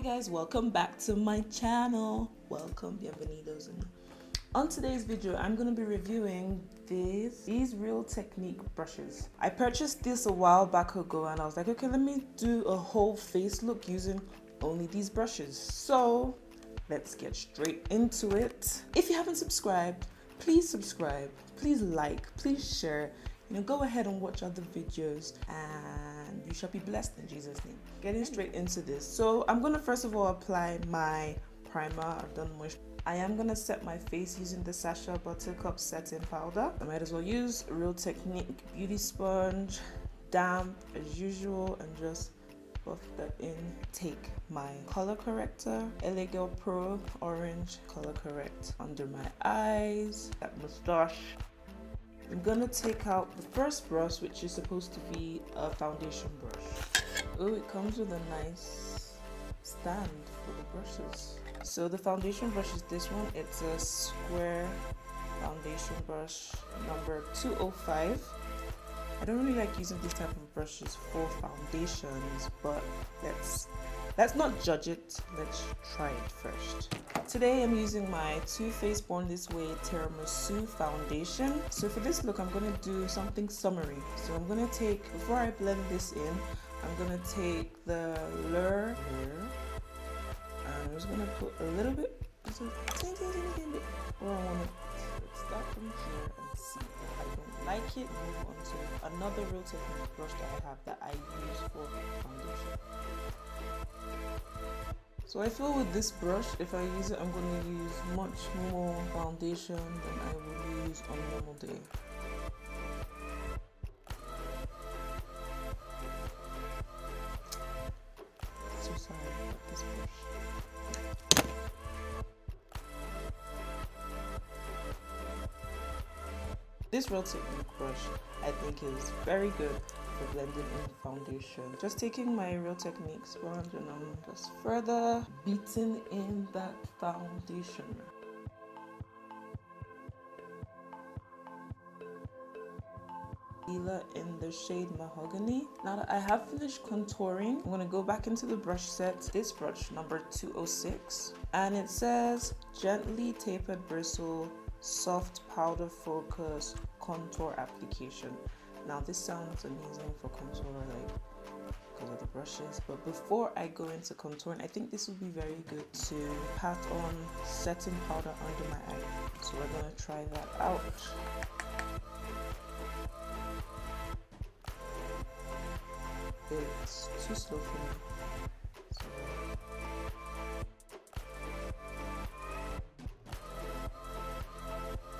guys, welcome back to my channel. Welcome, bienvenidos. And on today's video, I'm going to be reviewing these Real Technique brushes. I purchased this a while back ago and I was like, okay, let me do a whole face look using only these brushes. So let's get straight into it. If you haven't subscribed, please subscribe, please like, please share. Go ahead and watch other videos and you shall be blessed in Jesus' name. Getting straight into this. So I'm going to first of all apply my primer. I've done moisture. I am going to set my face using the Sacha Buttercup setting powder. I might as well use Real Technique beauty sponge, damp as usual, and just buff that in. Take my color corrector, LA Girl Pro Orange Color Correct under my eyes, that mustache. I'm gonna take out the first brush, which is supposed to be a foundation brush. Oh, it comes with a nice stand for the brushes. So the foundation brush is this one. It's a square foundation brush, number 205. I don't really like using this type of brushes for foundations, but let's not judge it. Let's try it first. Today I'm using my Too Faced Born This Way Tiramisu foundation. So for this look, I'm going to do something summery. So I'm going to take, before I blend this in, I'm going to take the Lure and I'm just going to put a little bit, just a teeny bit, where I want to start from here and see. If I don't like it, move on to another Real Technique brush that I have that I use for foundation. So I feel with this brush, if I use it, I'm going to use much more foundation than I will use on a normal day. So sorry about this brush. This Real Technique brush, I think, is very good for blending in foundation. Just taking my Real Technique sponge and I'm just further beating in that foundation. In the shade Mahogany. Now that I have finished contouring, I'm going to go back into the brush set. This brush, number 206, and it says gently tapered bristle, soft powder focus, contour application. Now this sounds amazing for contour, like because of the brushes, but before I go into contouring, I think this would be very good to pat on setting powder under my eye. So we're going to try that out. It's too slow for me. So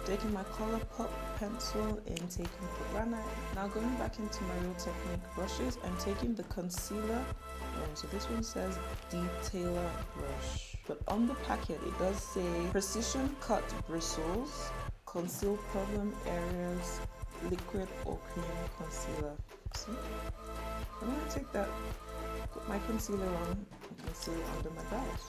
taking my ColourPop pencil and taking the granite. Now going back into my Real Technique brushes, I'm taking the concealer. So this one says Detailer Brush, but on the packet it does say Precision Cut Bristles, Conceal Problem Areas, Liquid or Cream Concealer. See? I'm going to take that, put my concealer on, and conceal it under my brows.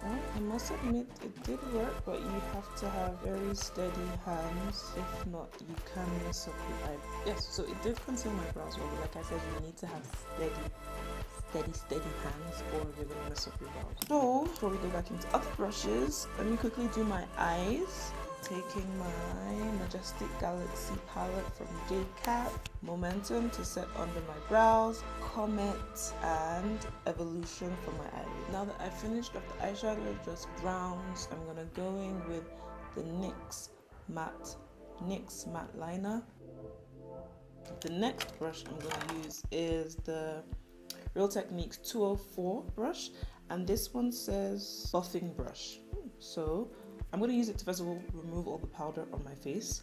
Well, I must admit it did work, but you have to have very steady hands. If not, you can mess up your eye. Yes, so it did conceal my brows well, but like I said, you need to have steady hands or you're going to mess up your brows. So before we go back into other brushes, let me quickly do my eyes. Taking my Majestic Galaxy palette from JCat, Momentum to set under my brows, Comet, and Evolution for my eyelid. Now that I've finished off the eyeshadow, just browns, I'm going to go in with the NYX matte liner. The next brush I'm going to use is the Real Techniques 204 brush, and this one says Buffing Brush. So I'm going to use it to first of all remove all the powder on my face.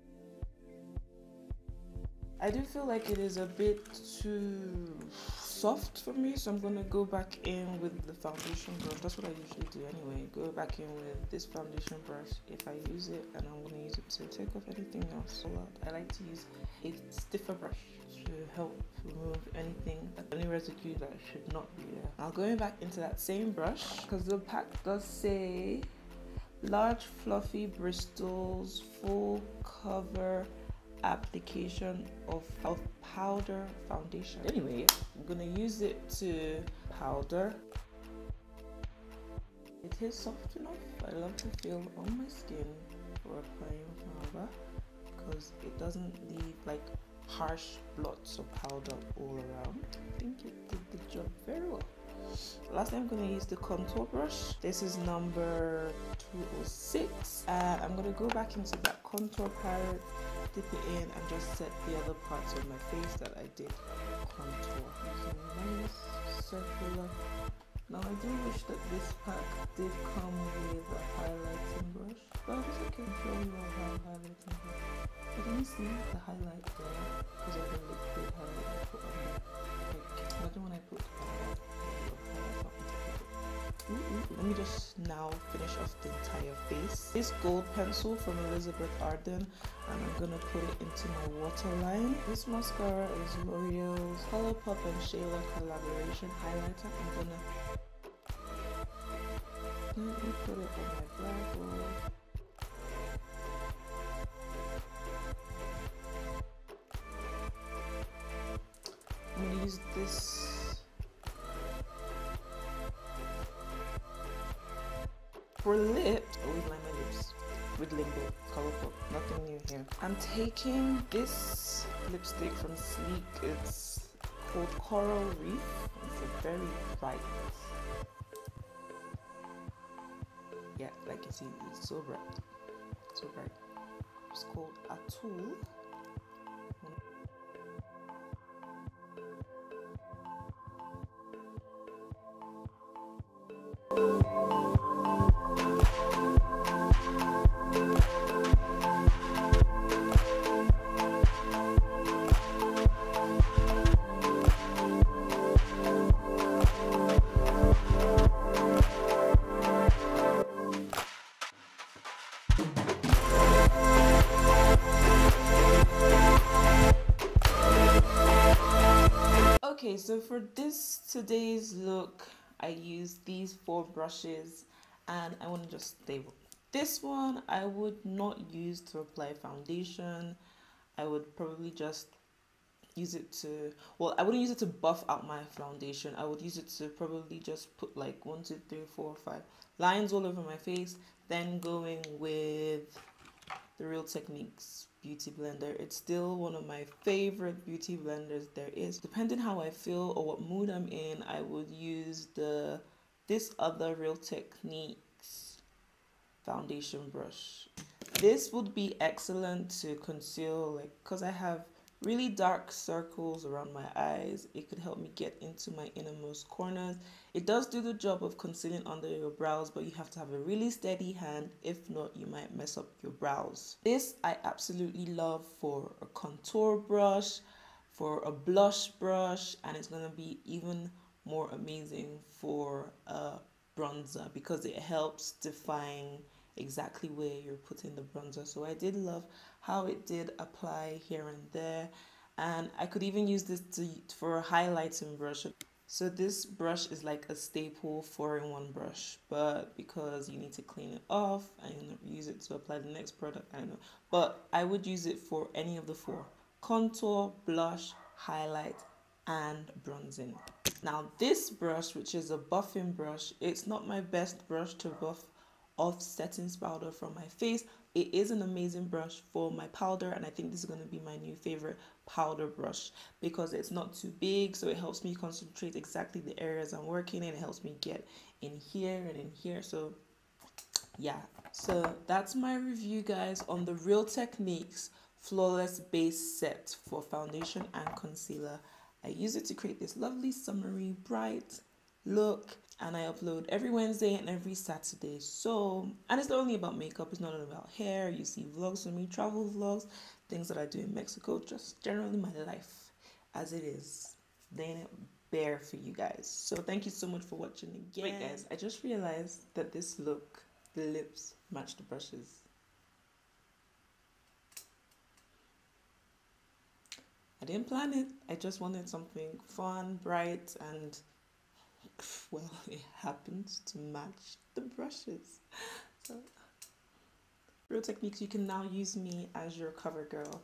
I do feel like it is a bit too soft for me, so I'm going to go back in with the foundation brush. That's what I usually do anyway. Go back in with this foundation brush if I use it, and I'm going to use it to take off anything else. I like to use a stiffer brush to help remove any residue that should not be there. Now going back into that same brush, because the pack does say large fluffy bristles, full cover application of powder foundation. Anyway, I'm gonna use it to powder. It is soft enough. I love the feel on my skin for applying powder because it doesn't leave like harsh blots of powder all around. I think it did the job very well. Lastly, I'm going to use the contour brush. This is number 206. I'm going to go back into that contour palette, dip it in, and just set the other parts of my face that I did contour. Using a nice circular. Now I do wish that this pack did come with a highlighting brush, but it's okay. I'm sure you all have highlighting brush. I didn't see the highlight there because of the liquid highlight I put on there. Like, imagine when I put let me just now finish off the entire face. This gold pencil from Elizabeth Arden, and I'm gonna put it into my waterline. This mascara is L'Oreal's Colourpop and Shayla collaboration highlighter. Let me put it on my brow bone. I'm gonna use this for lips. I always line my lips with Limbo Colourpop. Nothing new here. I'm taking this lipstick from Sleek. It's called Coral Reef. It's a very bright. Yeah, like you see, it's so bright. So bright. It's called Atool. Okay, so for today's look, I used these 4 brushes, and I want to just stay with this one. I would not use to apply foundation. I would probably just use it to, well, I wouldn't use it to buff out my foundation. I would use it to probably just put like 1, 2, 3, 4, 5 lines all over my face, then going with the Real Techniques beauty blender. It's still one of my favorite beauty blenders there is. Depending how I feel or what mood I'm in, I would use this other Real Techniques foundation brush. This would be excellent to conceal, like, because I have really dark circles around my eyes. It could help me get into my innermost corners. It does do the job of concealing under your brows, but you have to have a really steady hand. If not, you might mess up your brows. This I absolutely love for a contour brush, for a blush brush, and it's going to be even more amazing for a bronzer because it helps define exactly where you're putting the bronzer. So I did love how it did apply here and there, and I could even use this for a highlighting brush. So this brush is like a staple 4-in-1 brush, but because you need to clean it off and use it to apply the next product, I don't know, but I would use it for any of the 4: contour, blush, highlight, and bronzing. Now this brush, which is a buffing brush, it's not my best brush to buff off setting powder from my face. It is an amazing brush for my powder, and I think this is going to be my new favorite powder brush because it's not too big, so it helps me concentrate exactly the areas I'm working in. It helps me get in here and in here. So yeah, so that's my review, guys, on the Real Techniques Flawless Base Set for foundation and concealer. I use it to create this lovely summery bright look, and I upload every Wednesday and every Saturday. So, and it's not only about makeup, it's not only about hair. You see vlogs from me, travel vlogs, things that I do in Mexico, just generally my life as it is, laying it bare for you guys. So thank you so much for watching again. Wait guys, I just realized that this look, the lips match the brushes. I didn't plan it. I just wanted something fun, bright, and well, it happens to match the brushes. So, Real Techniques, you can now use me as your cover girl.